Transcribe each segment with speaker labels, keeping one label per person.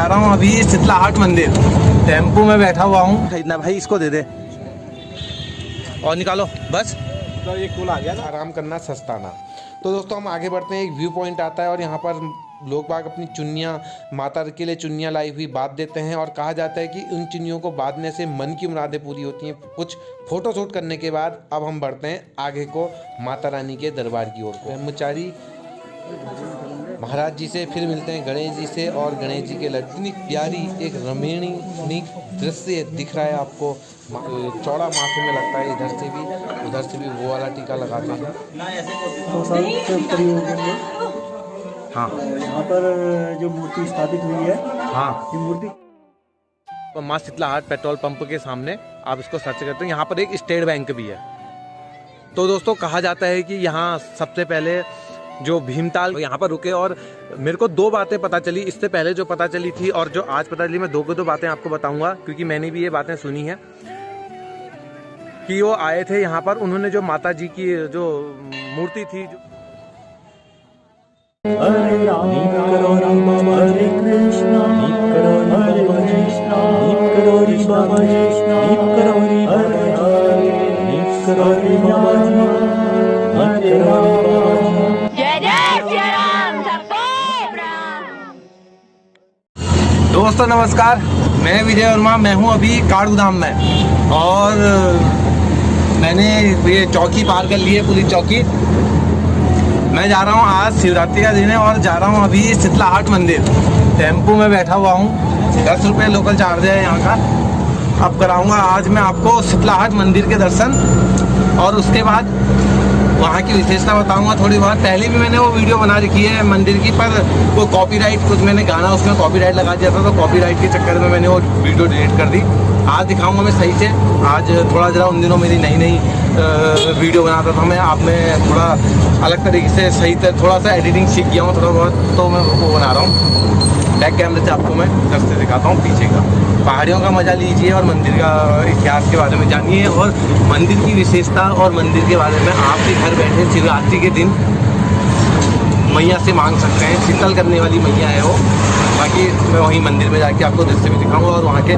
Speaker 1: जा रहा हूँ अभी शीतलाहाट मंदिर। टेम्पो में बैठा हुआ हूँ। खरीदना भाई, इसको दे दे और निकालो बस।
Speaker 2: तो ये कूल आ गया ना, आराम करना सस्ताना। तो दोस्तों हम आगे बढ़ते हैं। एक व्यू पॉइंट आता है और यहाँ पर लोग बाग अपनी चुन्नियाँ, माता के लिए चुन्नियाँ लाई हुई बांध देते हैं और कहा जाता है कि उन चुन्नियों को बांधने से मन की मुरादें पूरी होती हैं। कुछ फोटो शूट करने के बाद अब हम बढ़ते हैं आगे को माता रानी के दरबार की ओर। ब्रह्मचारी महाराज जी से फिर मिलते हैं गणेश जी से, और गणेश जी के इतनी प्यारी एक रमणीय दृश्य दिख रहा है आपको। चौड़ा माथे में लगता है, इधर से भी उधर से भी वो वाला टीका लगाते हैं। हाँ,
Speaker 3: यहाँ पर जो मूर्ति स्थापित हुई है,
Speaker 1: हाँ,
Speaker 3: ये मूर्ति
Speaker 1: माँ शीतलाहाट पेट्रोल पंप के सामने आप इसको सर्च करते हैं। यहाँ पर एक स्टेट बैंक भी है। तो दोस्तों कहा जाता है कि यहाँ सबसे पहले जो भीमताल यहाँ पर रुके, और मेरे को दो बातें पता चली इससे पहले जो पता चली थी और जो आज पता चली। मैं दो बातें आपको बताऊंगा क्योंकि मैंने भी ये बातें सुनी है कि वो आए थे यहाँ पर। उन्होंने जो माता जी की जो मूर्ति थी,
Speaker 3: हरे राम हरे कृष्णा हरे कृष्णा हरे बाबा कृष्णा हरे हरे राम।
Speaker 4: जय जय श्री राम। सबको प्रणाम।
Speaker 1: दोस्तों नमस्कार, मैं विजय वर्मा। मैं हूँ अभी काठगोदाम में और मैंने ये चौकी पार कर ली है, पुलिस चौकी। मैं जा रहा हूँ, आज शिवरात्रि का दिन है और जा रहा हूँ अभी शीतलाहाट मंदिर। टेम्पो में बैठा हुआ हूँ, 10 रुपये लोकल चार्ज है यहाँ का। अब कराऊंगा आज मैं आपको शीतलाहाट मंदिर के दर्शन और उसके बाद वहाँ की विशेषता बताऊंगा थोड़ी बहुत। पहले भी मैंने वो वीडियो बना रखी है मंदिर की, पर वो कॉपीराइट, कुछ मैंने गाना उसमें कॉपीराइट लगा दिया था, तो कॉपीराइट के चक्कर में मैंने वो वीडियो डिलीट कर दी। आज दिखाऊंगा मैं सही से। आज थोड़ा जरा उन दिनों मेरी नई वीडियो बनाता था मैं, आप में थोड़ा अलग तरीके से सही थोड़ा सा एडिटिंग सीख गया हूँ थोड़ा बहुत, तो मैं वो बना रहा हूँ। बैक कैमरे से आपको मैं रास्ते दिखाता हूँ पीछे का। पहाड़ियों का मजा लीजिए और मंदिर का इतिहास के बारे में जानिए और मंदिर की विशेषता और मंदिर के बारे में आप भी घर बैठे शिवरात्रि के दिन मैया से मांग सकते हैं। शीतल करने वाली मैया है वो। बाकी मैं वहीं मंदिर में जाके आपको दृश्य भी दिखाऊंगा और वहाँ के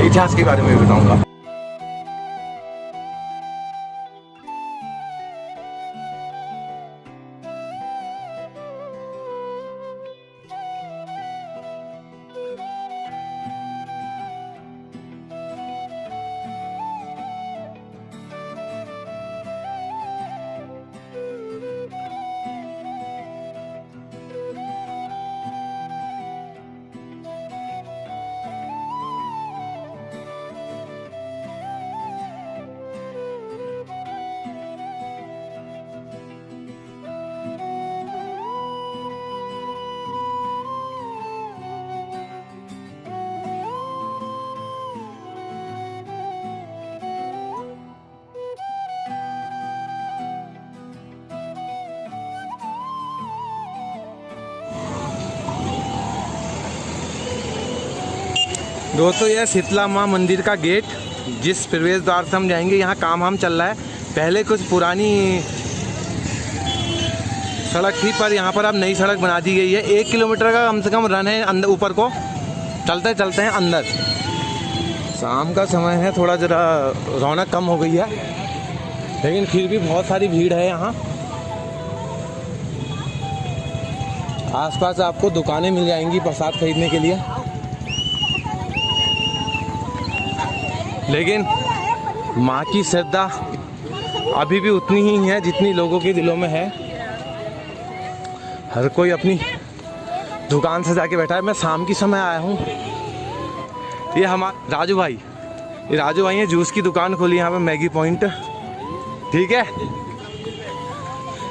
Speaker 1: इतिहास के बारे में भी बताऊँगा। दोस्तों यह शीतला माँ मंदिर का गेट, जिस प्रवेश द्वार से हम जाएंगे। यहाँ काम चल रहा है। पहले कुछ पुरानी सड़क थी पर यहाँ पर अब नई सड़क बना दी गई है। 1 किलोमीटर का कम से कम रन है अंदर ऊपर को, चलते हैं अंदर। शाम का समय है, थोड़ा जरा रौनक कम हो गई है, लेकिन फिर भी बहुत सारी भीड़ है यहाँ। आसपास आपको दुकानें मिल जाएंगी प्रसाद खरीदने के लिए, लेकिन माँ की श्रद्धा अभी भी उतनी ही है जितनी लोगों के दिलों में है। हर कोई अपनी दुकान से जाके बैठा है। मैं शाम की समय आया हूँ। ये हमारा राजू भाई ने जूस की दुकान खोली यहाँ पे, मैगी पॉइंट। ठीक है,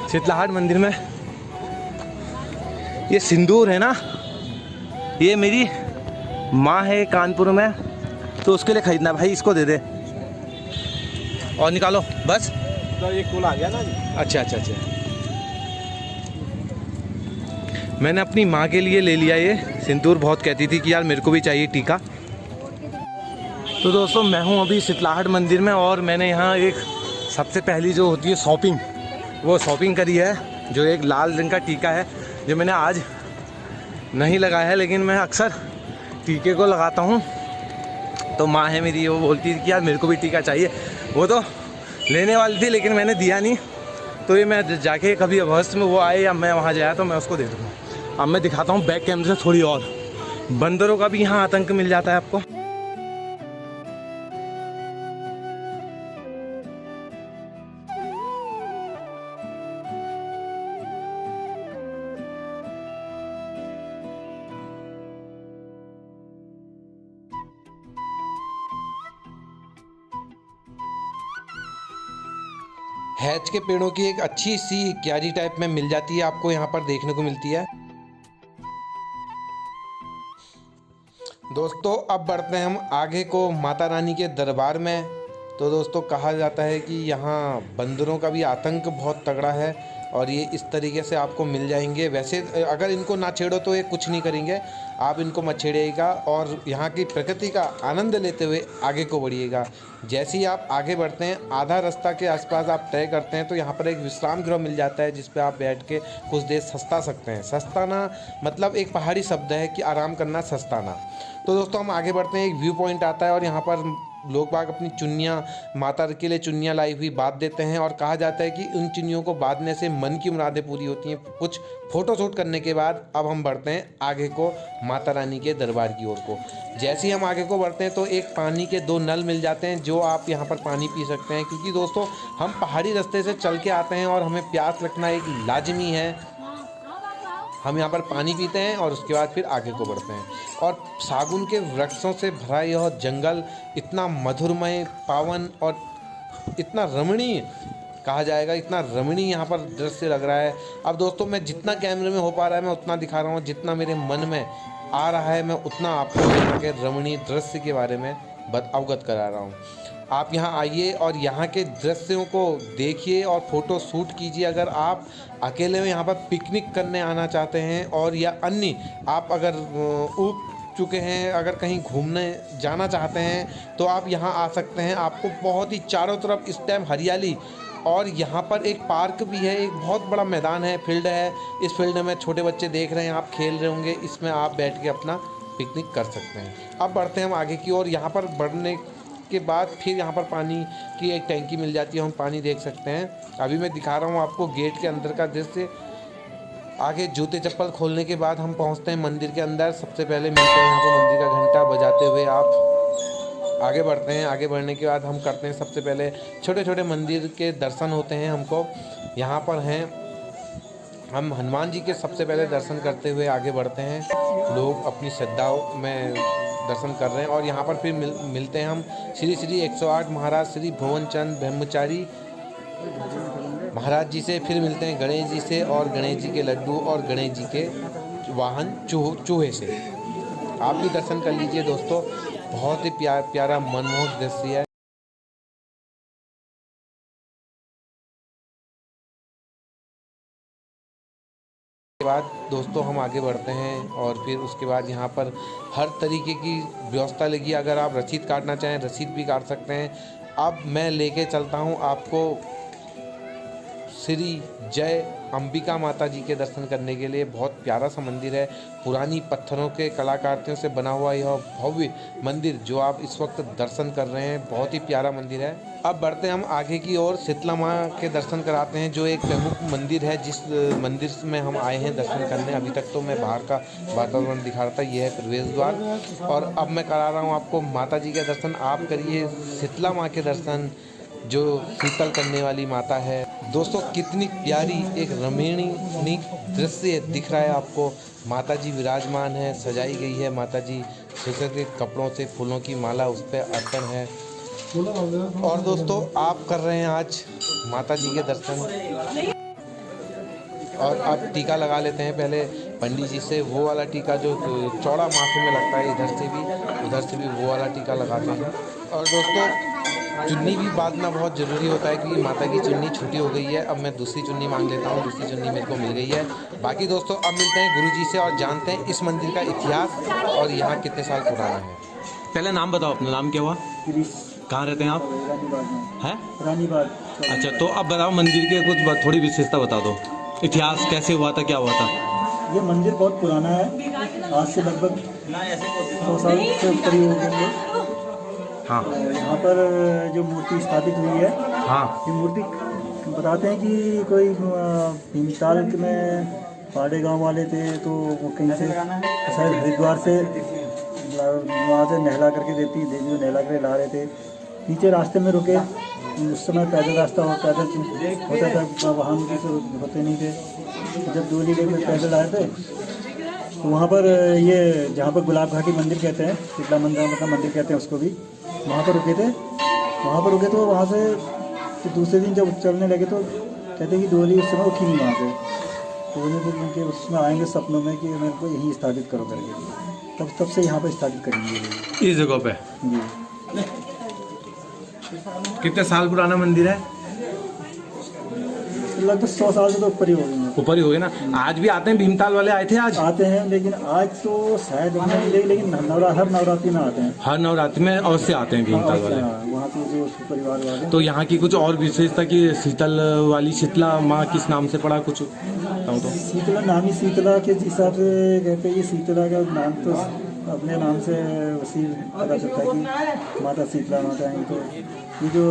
Speaker 1: शीतलाहाट मंदिर में ये सिंदूर है ना, ये मेरी माँ है कानपुर में, तो उसके लिए खरीदना भाई। इसको दे दे और निकालो बस।
Speaker 2: तो ये कूल आ गया ना जी।
Speaker 1: अच्छा। मैंने अपनी माँ के लिए ले लिया ये सिंदूर। बहुत कहती थी कि यार मेरे को भी चाहिए टीका। तो दोस्तों मैं हूँ अभी शीतलाहाट मंदिर में और मैंने यहाँ एक सबसे पहली जो होती है शॉपिंग, वो शॉपिंग करी है। जो एक लाल रंग का टीका है जो मैंने आज नहीं लगाया है, लेकिन मैं अक्सर टीके को लगाता हूँ तो माँ है मेरी, वो बोलती थी कि यार मेरे को भी टीका चाहिए। वो तो लेने वाली थी लेकिन मैंने दिया नहीं, तो ये मैं जाके कभी भविष्य में वो आए या मैं वहाँ जाया तो मैं उसको दे दूँगा। अब मैं दिखाता हूँ बैक कैमरे से थोड़ी और, बंदरों का भी यहाँ आतंक मिल जाता है आपको।
Speaker 2: हैज के पेड़ों की एक अच्छी सी क्यारी टाइप में मिल जाती है, आपको यहाँ पर देखने को मिलती है। दोस्तों अब बढ़ते हैं हम आगे को माता रानी के दरबार में। तो दोस्तों कहा जाता है कि यहाँ बंदरों का भी आतंक बहुत तगड़ा है और ये इस तरीके से आपको मिल जाएंगे। वैसे अगर इनको ना छेड़ो तो ये कुछ नहीं करेंगे, आप इनको मत छेड़िएगा और यहाँ की प्रकृति का आनंद लेते हुए आगे को बढ़िएगा। जैसे ही आप आगे बढ़ते हैं, आधा रास्ता के आसपास आप तय करते हैं तो यहाँ पर एक विश्राम गृह मिल जाता है जिस पे आप बैठ के कुछ देर सस्ता सकते हैं। सस्ताना मतलब एक पहाड़ी शब्द है कि आराम करना, सस्ताना। तो दोस्तों हम आगे बढ़ते हैं, एक व्यू पॉइंट आता है और यहाँ पर लोग बाग अपनी चुन्नियाँ, माता के लिए चुन्नियाँ लाई हुई बांध देते हैं और कहा जाता है कि उन चुन्नियों को बांधने से मन की मुरादें पूरी होती हैं। कुछ फ़ोटो शूट करने के बाद अब हम बढ़ते हैं आगे को माता रानी के दरबार की ओर को। जैसे ही हम आगे को बढ़ते हैं तो एक पानी के 2 नल मिल जाते हैं जो आप यहाँ पर पानी पी सकते हैं, क्योंकि दोस्तों हम पहाड़ी रास्ते से चल के आते हैं और हमें प्यास लगना एक लाजमी है। हम यहाँ पर पानी पीते हैं और उसके बाद फिर आगे को बढ़ते हैं। और सागुन के वृक्षों से भरा यह जंगल इतना मधुरमय, पावन और इतना रमणीय कहा जाएगा, इतना रमणीय यहाँ पर दृश्य लग रहा है। अब दोस्तों मैं जितना कैमरे में हो पा रहा है मैं उतना दिखा रहा हूँ, जितना मेरे मन में आ रहा है मैं उतना आपको यहाँ के रमणीय दृश्य के बारे में अवगत करा रहा हूँ। आप यहाँ आइए और यहाँ के दृश्यों को देखिए और फ़ोटो शूट कीजिए। अगर आप अकेले में यहाँ पर पिकनिक करने आना चाहते हैं और या अन्य आप अगर ऊब चुके हैं, अगर कहीं घूमने जाना चाहते हैं तो आप यहाँ आ सकते हैं। आपको बहुत ही चारों तरफ इस टाइम हरियाली और यहाँ पर एक पार्क भी है, एक बहुत बड़ा मैदान है, फील्ड है। इस फील्ड में छोटे बच्चे देख रहे हैं, आप खेल रहे होंगे, इसमें आप बैठ के अपना पिकनिक कर सकते हैं। अब बढ़ते हैं हम आगे की ओर। यहाँ पर बढ़ने के बाद फिर यहाँ पर पानी की एक टैंकी मिल जाती है, हम पानी देख सकते हैं। अभी मैं दिखा रहा हूँ आपको गेट के अंदर का दृश्य। आगे जूते चप्पल खोलने के बाद हम पहुँचते हैं मंदिर के अंदर। सबसे पहले मिलते हैं यहाँ पर मंदिर का घंटा बजाते हुए। आप आगे बढ़ते हैं, आगे बढ़ने के बाद हम करते हैं सबसे पहले छोटे छोटे मंदिर के दर्शन होते हैं हमको। यहाँ पर हैं हम हनुमान जी के सबसे पहले दर्शन करते हुए आगे बढ़ते हैं। लोग अपनी श्रद्धाओं में दर्शन कर रहे हैं और यहाँ पर फिर मिलते हैं हम श्री श्री 108 महाराज श्री भुवन चंद ब्रह्मचारी महाराज जी से। फिर मिलते हैं गणेश जी से और गणेश जी के लड्डू और गणेश जी के वाहन चूहे से। आप भी दर्शन कर लीजिए दोस्तों, बहुत ही प्यारा मनमोहक दृश्य है। के बाद दोस्तों हम आगे बढ़ते हैं और फिर उसके बाद यहाँ पर हर तरीके की व्यवस्था लगी। अगर आप रसीद काटना चाहें रसीद भी काट सकते हैं। अब मैं लेके चलता हूँ आपको श्री जय अंबिका माता जी के दर्शन करने के लिए। बहुत प्यारा सा मंदिर है, पुरानी पत्थरों के कलाकृतियों से बना हुआ यह भव्य मंदिर जो आप इस वक्त दर्शन कर रहे हैं, बहुत ही प्यारा मंदिर है। अब बढ़ते हैं हम आगे की ओर, शीतला माँ के दर्शन कराते हैं जो एक प्रमुख मंदिर है जिस मंदिर में हम आए हैं दर्शन करने। अभी तक तो मैं बाहर का वातावरण दिखा रहा था, यह है प्रवेश द्वार और अब मैं करा रहा हूँ आपको माता जी के दर्शन। आप करिए शीतला माँ के दर्शन जो शीतल करने वाली माता है। दोस्तों कितनी प्यारी एक रमणीय दृश्य दिख रहा है आपको। माता जी विराजमान है, सजाई गई है माता जी, सुसज्जित कपड़ों से, फूलों की माला उस पर अर्पण है। और दोस्तों आप कर रहे हैं आज माता जी के दर्शन और अब टीका लगा लेते हैं पहले पंडित जी से। वो वाला टीका जो चौड़ा माथे में लगता है, उधर से भी वो वाला टीका लगाते हैं। और दोस्तों चुन्नी भी बांधना बहुत ज़रूरी होता है क्योंकि माता की चुन्नी छोटी हो गई है। अब मैं दूसरी चुन्नी मांग लेता हूँ, दूसरी चुन्नी मेरे को मिल गई है। बाकी दोस्तों अब मिलते हैं गुरुजी से और जानते हैं इस मंदिर का इतिहास और यहाँ कितने साल पुराना है।
Speaker 1: पहले नाम बताओ, अपना नाम क्या हुआ, कहाँ रहते हैं आप? हैं
Speaker 3: रानीबाग।
Speaker 1: अच्छा, तो अब बताओ मंदिर के कुछ थोड़ी विशेषता बता दो, इतिहास कैसे हुआ था, क्या हुआ था?
Speaker 3: ये मंदिर बहुत पुराना है, आज से लगभग 100 साल से ऊपर ही हो गए।
Speaker 1: हाँ
Speaker 3: यहाँ पर जो मूर्ति स्थापित हुई है,
Speaker 1: हाँ
Speaker 3: ये मूर्ति बताते हैं कि कोई भीमताल में पाड़े गांव वाले थे, तो वो कहीं से शायद हरिद्वार से वहाँ से नहला करके देवी को नहला करके ला रहे थे। नीचे रास्ते में रुके, उस समय पैदल रास्ता पैदल होता था, वाहन की होते नहीं थे। जब डोली लेकर पैदल आए थे तो वहाँ पर ये जहाँ पर गुलाब घाटी मंदिर कहते हैं, शीतला मंदिर कहते हैं उसको भी, वहाँ पर रुके थे। वहाँ पर रुके तो वहाँ से तो दूसरे दिन जब चलने लगे तो कहते कि डोली उस समय उठी नहीं वहाँ से। तो उन्हें उनके उसमें आएंगे सपनों में कि मेरे को यहीं स्थापित करो करके, तब से यहाँ पर स्थापित करेंगे
Speaker 1: इस जगह पे।
Speaker 3: जी।
Speaker 1: कितने साल पुराना मंदिर है?
Speaker 3: लगभग 100 साल से तो ऊपर ही हो गए हैं।
Speaker 1: ऊपर ही हो गए ना। आज भी आते हैं भीमताल वाले? आए थे आज?
Speaker 3: आते हैं, लेकिन आज तो शायद नहीं, लेकिन हर नवरात्रि में आते हैं।
Speaker 1: हर नवरात्रि में और से आते हैं भीमताल वाले।
Speaker 3: वहाँ तो जो परिवार वाले।
Speaker 1: तो यहाँ की कुछ और विशेषता की शीतला माँ किस नाम से पड़ा, कुछ बताओ तो।
Speaker 3: शीतला नाम ही शीतला के हिसाब से कहते हैं। ये शीतला का नाम तो अपने नाम से उसी पता चलता है कि माता शीतला माता है। तो ये जो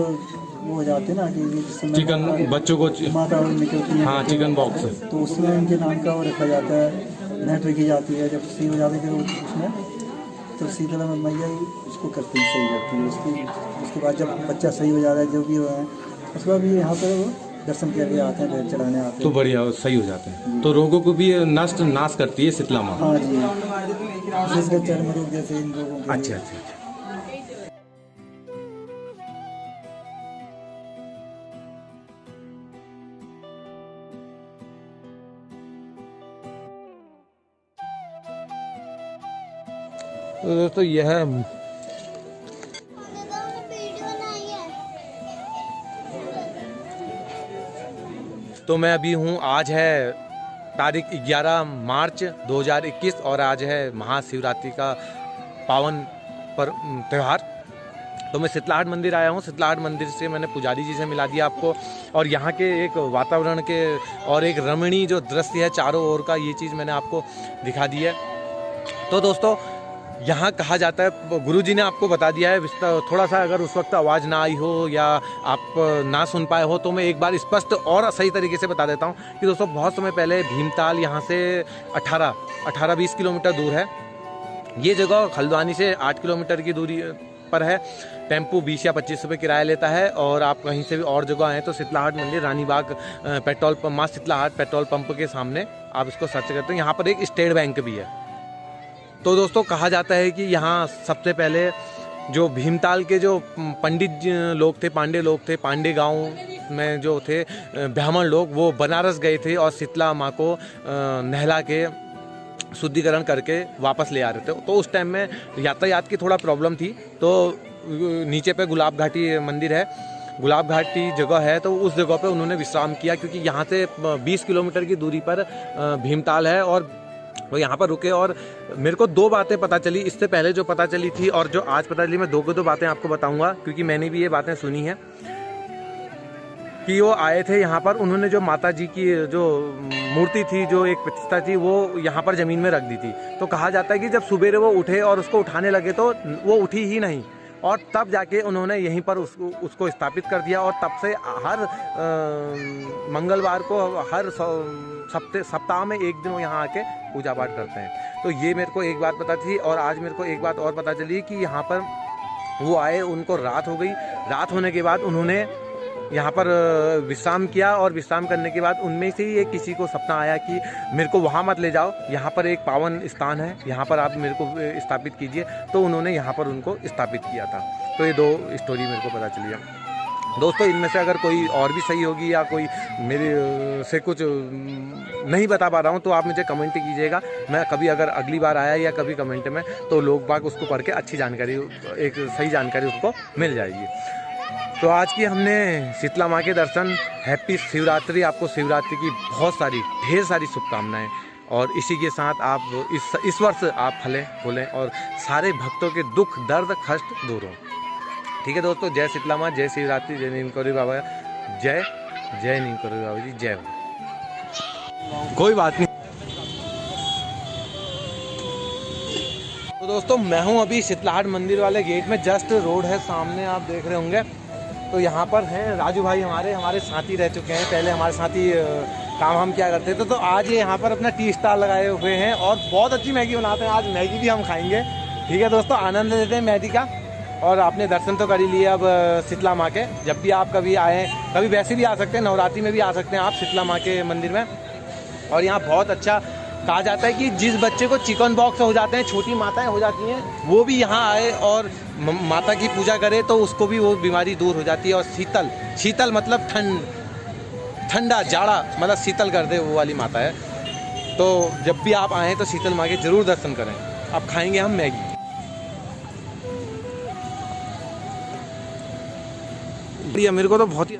Speaker 3: वो हो जाते हैं ना कि
Speaker 1: चिकन बच्चों को
Speaker 3: माता निकलती है,
Speaker 1: हाँ चिकन बॉक्स,
Speaker 3: तो उसमें इनके नाम का वो रखा जाता है। नेट रखी जाती है, जब सी हो जाती है उसमें, तो शीतला मैया उसको करती है, सही करती है। उसके बाद जब बच्चा सही हो जाता है, जो भी हो है, उसके बाद भी यहाँ पर वो दर्शन के लिए आते हैं, भेंट चढ़ाने आते हैं।
Speaker 1: तो बढ़िया सही हो जाते हैं। तो रोगों को भी नाश करती है शीतला माँ।
Speaker 3: हाँ जी, विशेषकर चर्म रोग जैसे इन लोगों के।
Speaker 1: अच्छा अच्छा। तो दोस्तों यह तो मैं अभी हूँ, आज है तारीख 11 मार्च 2021 और आज है महाशिवरात्रि का पावन त्यौहार। तो मैं शीतलाहट मंदिर आया हूँ। शीतलाहट मंदिर से मैंने पुजारी जी से मिला दिया आपको, और यहाँ के एक वातावरण के और एक रमणीय जो दृश्य है चारों ओर का, ये चीज़ मैंने आपको दिखा दी है। तो दोस्तों यहाँ कहा जाता है, गुरुजी ने आपको बता दिया है, थोड़ा सा अगर उस वक्त आवाज़ ना आई हो या आप ना सुन पाए हो तो मैं एक बार स्पष्ट और सही तरीके से बता देता हूँ कि दोस्तों बहुत समय पहले भीमताल यहाँ से 18-20 किलोमीटर दूर है। ये जगह हल्द्वानी से 8 किलोमीटर की दूरी पर है। टेम्पू 20 या 25 रुपये किराया लेता है, और आप कहीं से भी और जगह आएँ तो शीतलाहट मंदिर रानीबाग पेट्रोल पंप, माँ शीतलाहट पेट्रोल पंप के सामने आप इसको सर्च करते हैं। यहाँ पर एक स्टेट बैंक भी है। तो दोस्तों कहा जाता है कि यहाँ सबसे पहले जो भीमताल के जो पंडित लोग थे, पांडे लोग थे, पांडे गांव में जो थे ब्राह्मण लोग, वो बनारस गए थे और शीतला माँ को नहला के शुद्धिकरण करके वापस ले आ रहे थे। तो उस टाइम में यातायात की थोड़ा प्रॉब्लम थी, तो नीचे पे गुलाब घाटी मंदिर है, गुलाब घाटी जगह है, तो उस जगह पे उन्होंने विश्राम किया, क्योंकि यहाँ से 20 किलोमीटर की दूरी पर भीमताल है। और वो यहाँ पर रुके, और मेरे को 2 बातें पता चली इससे पहले जो पता चली थी और जो आज पता चली। मैं 2 बातें आपको बताऊंगा, क्योंकि मैंने भी ये बातें सुनी हैं कि वो आए थे यहाँ पर, उन्होंने जो माता जी की जो मूर्ति थी, जो एक प्रतिष्ठा थी, वो यहाँ पर ज़मीन में रख दी थी। तो कहा जाता है कि जब सुबेरे वो उठे और उसको उठाने लगे तो वो उठी ही नहीं, और तब जाके उन्होंने यहीं पर उसको स्थापित कर दिया। और तब से हर मंगलवार को, हर सप्ताह में एक दिन वो यहाँ आके पूजा पाठ करते हैं। तो ये मेरे को एक बात पता थी, और आज मेरे को एक बात और पता चली कि यहाँ पर वो आए, उनको रात हो गई। रात होने के बाद उन्होंने यहाँ पर विश्राम किया, और विश्राम करने के बाद उनमें से ही एक किसी को सपना आया कि मेरे को वहाँ मत ले जाओ, यहाँ पर एक पावन स्थान है, यहाँ पर आप मेरे को स्थापित कीजिए। तो उन्होंने यहाँ पर उनको स्थापित किया था। तो ये 2 स्टोरी मेरे को पता चली है दोस्तों। इनमें से अगर कोई और भी सही होगी या कोई मेरे से कुछ नहीं बता पा रहा हूँ तो आप मुझे कमेंट कीजिएगा। मैं कभी अगर अगली बार आया या कभी कमेंट में, तो लोग बाग उसको पढ़ के अच्छी जानकारी, एक सही जानकारी उसको मिल जाएगी। तो आज की हमने शीतला माँ के दर्शन। हैप्पी शिवरात्रि। आपको शिवरात्रि की बहुत सारी, ढेर सारी शुभकामनाएं, और इसी के साथ आप इस वर्ष आप फले फूलें और सारे भक्तों के दुख दर्द कष्ट दूर हों। ठीक है दोस्तों, जय शीतला माँ, जय शिवरात्रि, जय नीम करोड़ी बाबा, जय जय नीम करोड़ी बाबा जी, जय हो। कोई बात नहीं। दोस्तों मैं हूँ अभी शीतलाहट मंदिर वाले गेट में, जस्ट रोड है सामने आप देख रहे होंगे। तो यहाँ पर हैं राजू भाई, हमारे साथी रह चुके हैं, पहले हमारे साथी काम हम क्या करते थे। तो आज ये यहाँ पर अपना टी स्टाल लगाए हुए हैं और बहुत अच्छी मैगी बनाते हैं। आज मैगी भी हम खाएंगे। ठीक है दोस्तों, आनंद लेते हैं मैगी का। और आपने दर्शन तो कर ही लिए अब शीतला माँ के। जब भी आप कभी आएँ, कभी वैसे भी आ सकते हैं, नवरात्रि में भी आ सकते हैं आप शीतला माँ के मंदिर में। और यहाँ बहुत अच्छा कहा जाता है कि जिस बच्चे को चिकन बॉक्स हो जाते हैं, छोटी माताएं हो जाती हैं, वो भी यहाँ आए और माता की पूजा करे तो उसको भी वो बीमारी दूर हो जाती है। और शीतल मतलब ठंडा, जाड़ा मतलब शीतल कर दे, वो वाली माता है। तो जब भी आप आएँ तो शीतल माँ के जरूर दर्शन करें। अब खाएंगे हम मैगी। मेरे को तो बहुत ही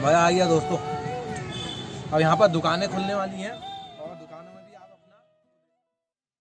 Speaker 1: मज़ा आ गया दोस्तों। अब यहाँ पर दुकानें खुलने वाली हैं।